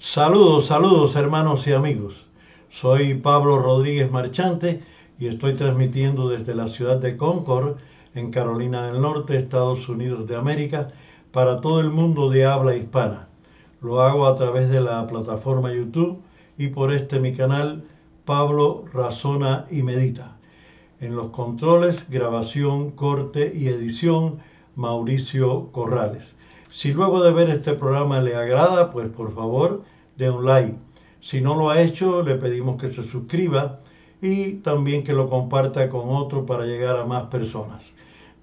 Saludos, saludos hermanos y amigos. Soy Pablo Rodríguez Marchante y estoy transmitiendo desde la ciudad de Concord, en Carolina del Norte, Estados Unidos de América, para todo el mundo de habla hispana. Lo hago a través de la plataforma YouTube y por mi canal Pablo Razona y Medita. En los controles, grabación, corte y edición, Mauricio Corrales. Si luego de ver este programa le agrada, pues por favor, dé un like. Si no lo ha hecho, le pedimos que se suscriba y también que lo comparta con otro para llegar a más personas.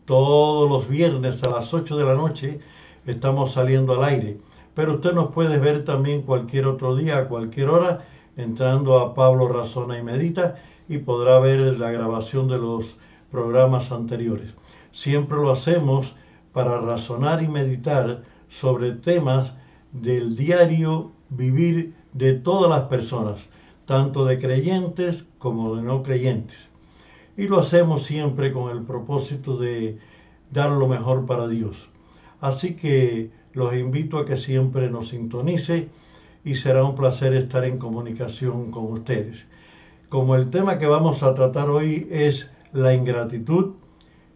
Todos los viernes a las 8 de la noche estamos saliendo al aire, pero usted nos puede ver también cualquier otro día, a cualquier hora, entrando a Pablo Razona y Medita y podrá ver la grabación de los programas anteriores. Siempre lo hacemos para razonar y meditar sobre temas del diario vivir de todas las personas, tanto de creyentes como de no creyentes. Y lo hacemos siempre con el propósito de dar lo mejor para Dios. Así que los invito a que siempre nos sintonice y será un placer estar en comunicación con ustedes. Como el tema que vamos a tratar hoy es la ingratitud,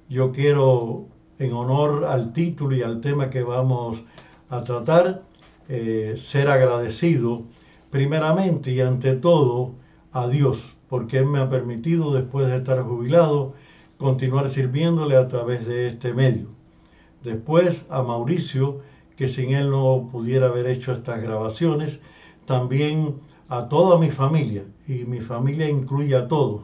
yo quiero, en honor al título y al tema que vamos a tratar, ser agradecido primeramente y ante todo a Dios, porque Él me ha permitido, después de estar jubilado, continuar sirviéndole a través de este medio. Después a Mauricio, que sin él no pudiera haber hecho estas grabaciones. También a toda mi familia, y mi familia incluye a todos,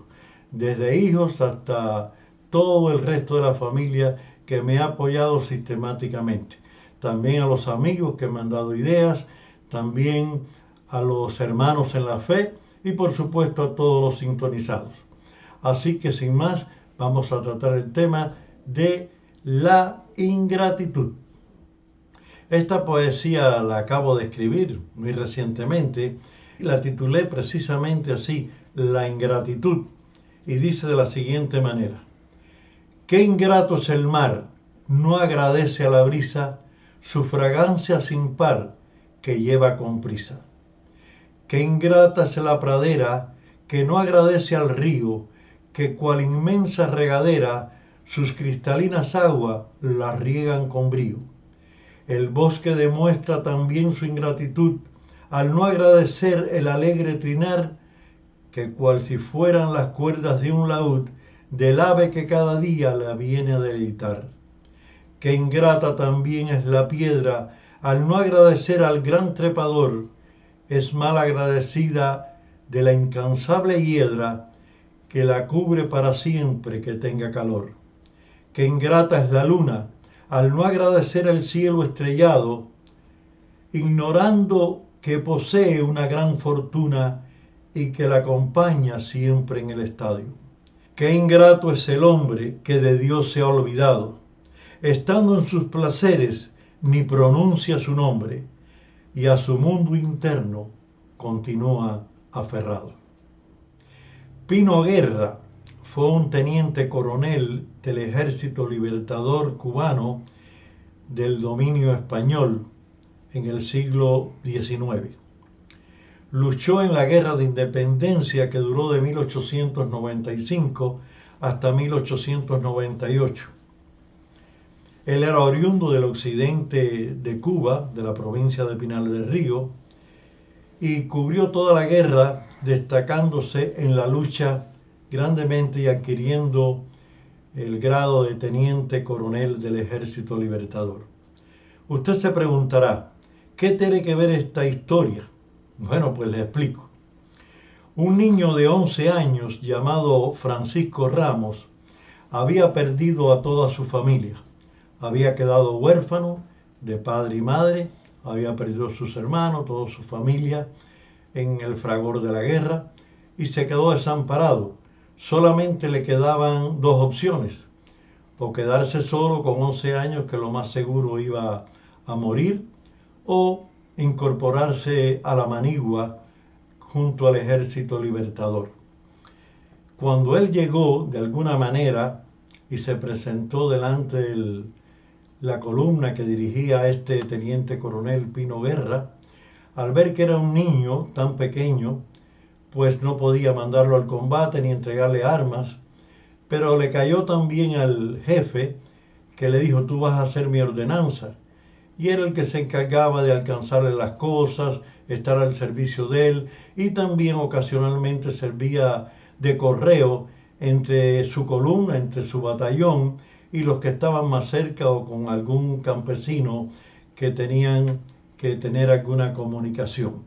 desde hijos hasta todo el resto de la familia que me ha apoyado sistemáticamente. También a los amigos que me han dado ideas, también a los hermanos en la fe y por supuesto a todos los sintonizados. Así que sin más, vamos a tratar el tema de la ingratitud. Esta poesía la acabo de escribir muy recientemente y la titulé precisamente así, La ingratitud, y dice de la siguiente manera: qué ingrato es el mar, no agradece a la brisa su fragancia sin par que lleva con prisa. Qué ingrata es la pradera que no agradece al río, que cual inmensa regadera sus cristalinas aguas las riegan con brío. El bosque demuestra también su ingratitud al no agradecer el alegre trinar, que cual si fueran las cuerdas de un laúd del ave que cada día la viene a deleitar. Qué ingrata también es la piedra al no agradecer al gran trepador, es mal agradecida de la incansable hiedra que la cubre para siempre que tenga calor. Qué ingrata es la luna al no agradecer el cielo estrellado, ignorando que posee una gran fortuna y que la acompaña siempre en el estadio. Qué ingrato es el hombre que de Dios se ha olvidado, estando en sus placeres ni pronuncia su nombre, y a su mundo interno continúa aferrado. Pino Guerra fue un teniente coronel del Ejército Libertador cubano del dominio español en el siglo XIX. Luchó en la Guerra de Independencia que duró de 1895 hasta 1898. Él era oriundo del occidente de Cuba, de la provincia de Pinar del Río, y cubrió toda la guerra, destacándose en la lucha grandemente y adquiriendo el grado de teniente coronel del Ejército Libertador. Usted se preguntará, ¿qué tiene que ver esta historia? Bueno, pues le explico. Un niño de 11 años llamado Francisco Ramos había perdido a toda su familia. Había quedado huérfano de padre y madre, había perdido a sus hermanos, toda su familia en el fragor de la guerra y se quedó desamparado. Solamente le quedaban dos opciones: o quedarse solo con 11 años, que lo más seguro iba a morir, o incorporarse a la manigua junto al Ejército Libertador. Cuando él llegó de alguna manera y se presentó delante de la columna que dirigía este teniente coronel Pino Guerra, al ver que era un niño tan pequeño, pues no podía mandarlo al combate ni entregarle armas, pero le cayó también al jefe que le dijo: tú vas a hacer mi ordenanza. Y era el que se encargaba de alcanzarle las cosas, estar al servicio de él, y también ocasionalmente servía de correo entre su columna, entre su batallón y los que estaban más cerca, o con algún campesino que tenían que tener alguna comunicación.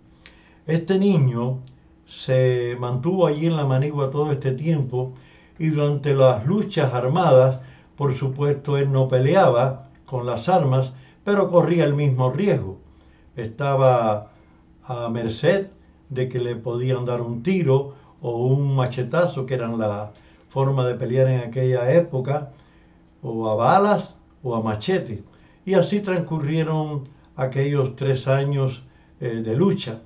Este niño se mantuvo allí en la manigua todo este tiempo, y durante las luchas armadas, por supuesto, él no peleaba con las armas, pero corría el mismo riesgo. Estaba a merced de que le podían dar un tiro o un machetazo, que eran la forma de pelear en aquella época, o a balas o a machete. Y así transcurrieron aquellos 3 años de lucha.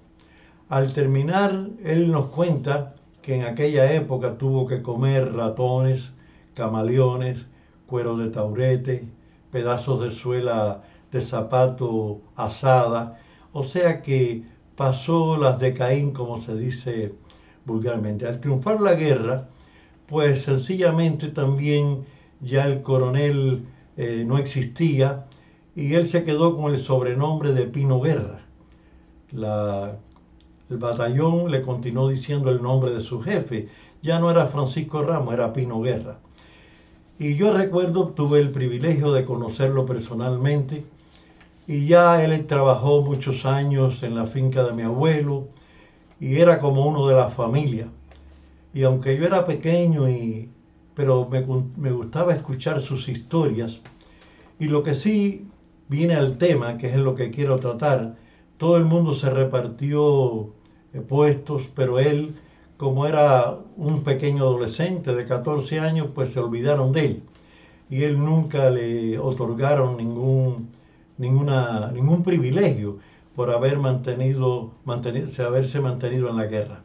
Al terminar, él nos cuenta que en aquella época tuvo que comer ratones, camaleones, cuero de taurete, pedazos de suela de zapato asada, o sea que pasó las de Caín, como se dice vulgarmente. Al triunfar la guerra, pues sencillamente también ya el coronel no existía, y él se quedó con el sobrenombre de Pino Guerra. El batallón le continuó diciendo el nombre de su jefe. Ya no era Francisco Ramos, era Pino Guerra. Y yo recuerdo, tuve el privilegio de conocerlo personalmente, y ya él trabajó muchos años en la finca de mi abuelo, y era como uno de la familia. Y aunque yo era pequeño, pero me gustaba escuchar sus historias. Y lo que sí viene al tema, que es en lo que quiero tratar, todo el mundo se repartió puestos, pero él, como era un pequeño adolescente de 14 años, pues se olvidaron de él. Y él nunca le otorgaron ningún privilegio por haberse mantenido en la guerra.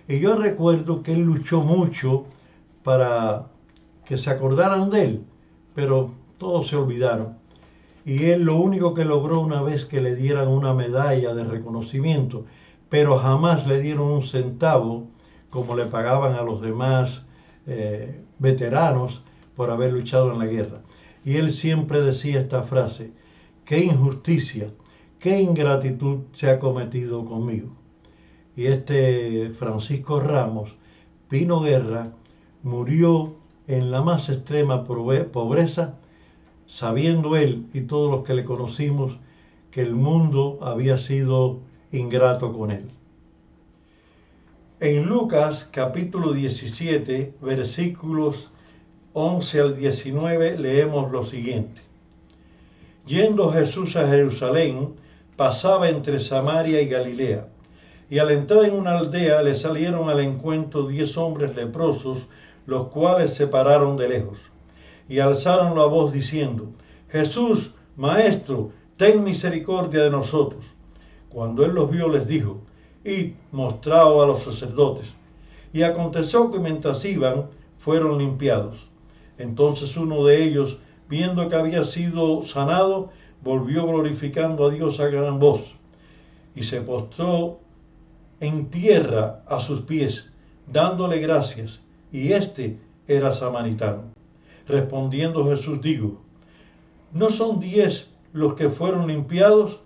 Y yo recuerdo que él luchó mucho para que se acordaran de él, pero todos se olvidaron. Y él lo único que logró una vez que le dieran una medalla de reconocimiento, pero jamás le dieron un centavo como le pagaban a los demás veteranos por haber luchado en la guerra. Y él siempre decía esta frase: qué injusticia, qué ingratitud se ha cometido conmigo. Y este Francisco Ramos, Pino Guerra, murió en la más extrema pobreza, sabiendo él y todos los que le conocimos que el mundo había sido ingrato con él. En Lucas capítulo 17, versículos 11 al 19, leemos lo siguiente: Yendo Jesús a Jerusalén, pasaba entre Samaria y Galilea. Y al entrar en una aldea le salieron al encuentro 10 hombres leprosos, los cuales se pararon de lejos y alzaron la voz diciendo: Jesús, Maestro, ten misericordia de nosotros. Cuando él los vio, les dijo: Id, mostraos a los sacerdotes. Y aconteció que mientras iban, fueron limpiados. Entonces uno de ellos, viendo que había sido sanado, volvió glorificando a Dios a gran voz, y se postró en tierra a sus pies, dándole gracias, y éste era samaritano. Respondiendo Jesús dijo: ¿no son 10 los que fueron limpiados?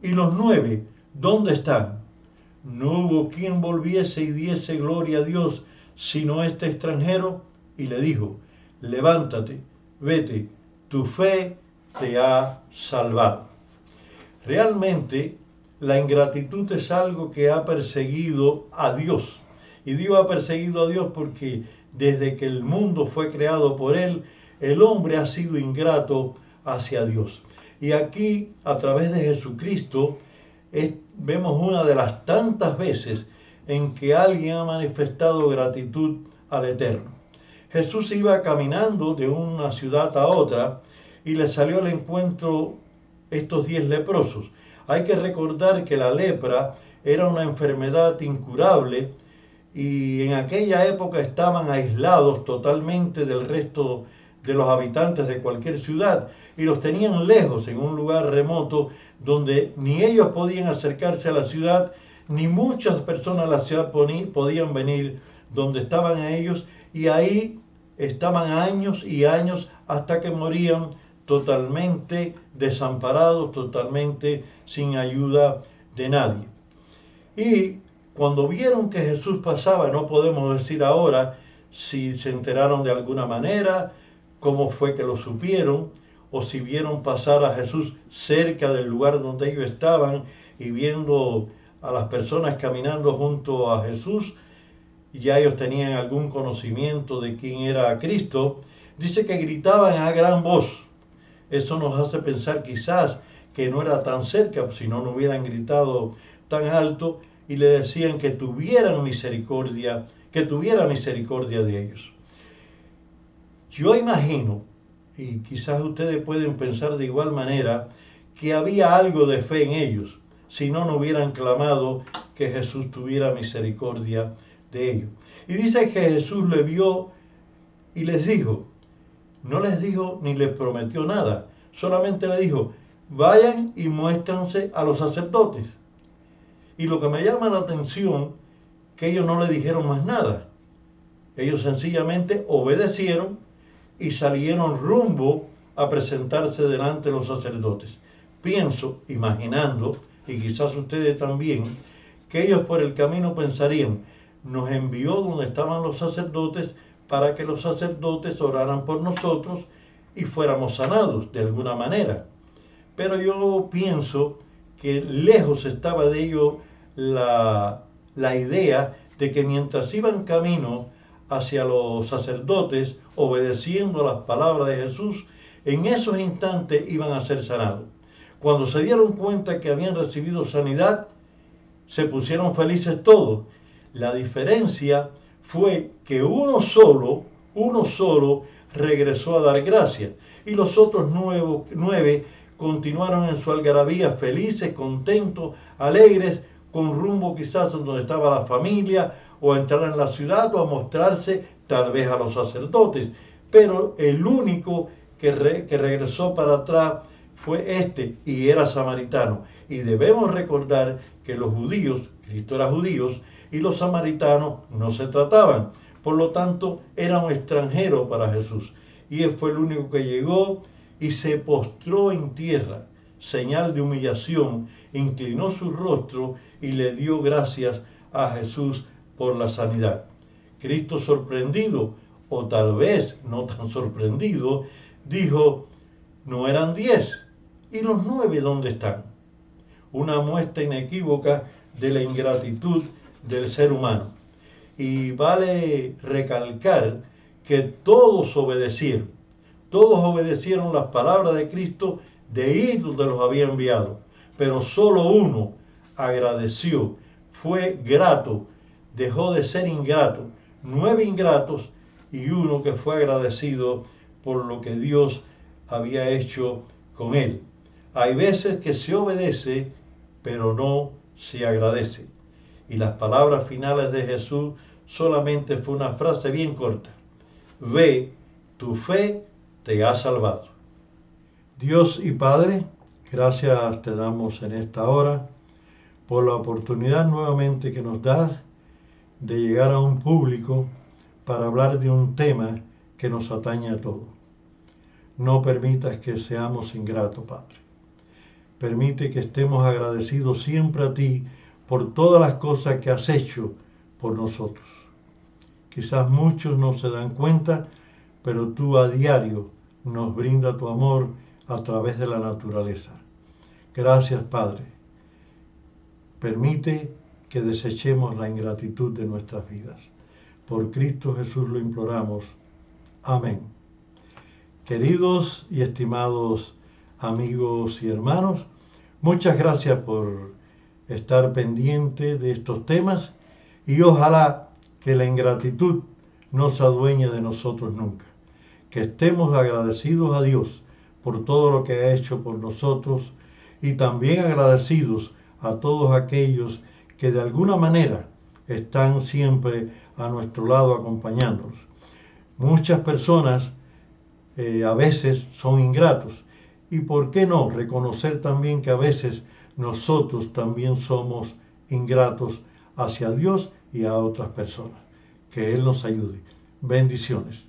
¿Y los 9 dónde están? No hubo quien volviese y diese gloria a Dios, sino este extranjero. Y le dijo: levántate, vete, tu fe te ha salvado. Realmente, la ingratitud es algo que ha perseguido a Dios. Y digo ha perseguido a Dios porque desde que el mundo fue creado por Él, el hombre ha sido ingrato hacia Dios. Y aquí, a través de Jesucristo, vemos una de las tantas veces en que alguien ha manifestado gratitud al Eterno. Jesús iba caminando de una ciudad a otra y le salió al encuentro estos 10 leprosos. Hay que recordar que la lepra era una enfermedad incurable, y en aquella época estaban aislados totalmente del resto de los habitantes de cualquier ciudad, y los tenían lejos, en un lugar remoto, donde ni ellos podían acercarse a la ciudad, ni muchas personas a la ciudad podían venir donde estaban ellos, y ahí estaban años y años hasta que morían totalmente desamparados, totalmente sin ayuda de nadie. Y cuando vieron que Jesús pasaba, no podemos decir ahora si se enteraron de alguna manera, cómo fue que lo supieron, o si vieron pasar a Jesús cerca del lugar donde ellos estaban y viendo a las personas caminando junto a Jesús, ya ellos tenían algún conocimiento de quién era Cristo. Dice que gritaban a gran voz. Eso nos hace pensar quizás que no era tan cerca, si no hubieran gritado tan alto, y le decían que tuvieran misericordia, que tuviera misericordia de ellos. Yo imagino, y quizás ustedes pueden pensar de igual manera, que había algo de fe en ellos, si no, no hubieran clamado que Jesús tuviera misericordia de ellos. Y dice que Jesús le vio y les dijo, no les dijo ni les prometió nada, solamente le dijo, vayan y muéstranse a los sacerdotes. Y lo que me llama la atención, que ellos no le dijeron más nada. Ellos sencillamente obedecieron y salieron rumbo a presentarse delante de los sacerdotes. Pienso, imaginando, y quizás ustedes también, que ellos por el camino pensarían, nos envió donde estaban los sacerdotes para que los sacerdotes oraran por nosotros y fuéramos sanados de alguna manera. Pero yo pienso que lejos estaba de ello la idea de que mientras iban camino hacia los sacerdotes, obedeciendo las palabras de Jesús, en esos instantes iban a ser sanados. Cuando se dieron cuenta que habían recibido sanidad, se pusieron felices todos. La diferencia fue que uno solo regresó a dar gracias, y los otros 9 continuaron en su algarabía, felices, contentos, alegres, con rumbo quizás donde estaba la familia, o a entrar en la ciudad, o a mostrarse tal vez a los sacerdotes. Pero el único que regresó para atrás fue este, y era samaritano. Y debemos recordar que los judíos, Cristo era judíos, y los samaritanos no se trataban. Por lo tanto, era un extranjero para Jesús. Y él fue el único que llegó y se postró en tierra, señal de humillación, inclinó su rostro y le dio gracias a Jesús por la sanidad. Cristo, sorprendido, o tal vez no tan sorprendido, dijo, ¿no eran 10? ¿Y los 9 dónde están? Una muestra inequívoca de la ingratitud del ser humano. Y vale recalcar que todos obedecieron las palabras de Cristo de ir donde los había enviado, pero solo uno agradeció, fue grato, dejó de ser ingrato. 9 ingratos y uno que fue agradecido por lo que Dios había hecho con él. Hay veces que se obedece, pero no se agradece. Y las palabras finales de Jesús solamente fue una frase bien corta. Ve, tu fe te ha salvado. Dios y Padre, gracias te damos en esta hora por la oportunidad nuevamente que nos das de llegar a un público para hablar de un tema que nos atañe a todos. No permitas que seamos ingratos, Padre. Permite que estemos agradecidos siempre a ti por todas las cosas que has hecho por nosotros. Quizás muchos no se dan cuenta, pero tú a diario nos brinda tu amor a través de la naturaleza. Gracias, Padre. Permite que desechemos la ingratitud de nuestras vidas. Por Cristo Jesús lo imploramos. Amén. Queridos y estimados amigos y hermanos, muchas gracias por estar pendiente de estos temas y ojalá que la ingratitud no se adueñe de nosotros nunca. Que estemos agradecidos a Dios por todo lo que ha hecho por nosotros y también agradecidos a todos aquellos que de alguna manera están siempre a nuestro lado acompañándonos. Muchas personas a veces son ingratos y por qué no reconocer también que a veces nosotros también somos ingratos hacia Dios y a otras personas. Que Él nos ayude. Bendiciones.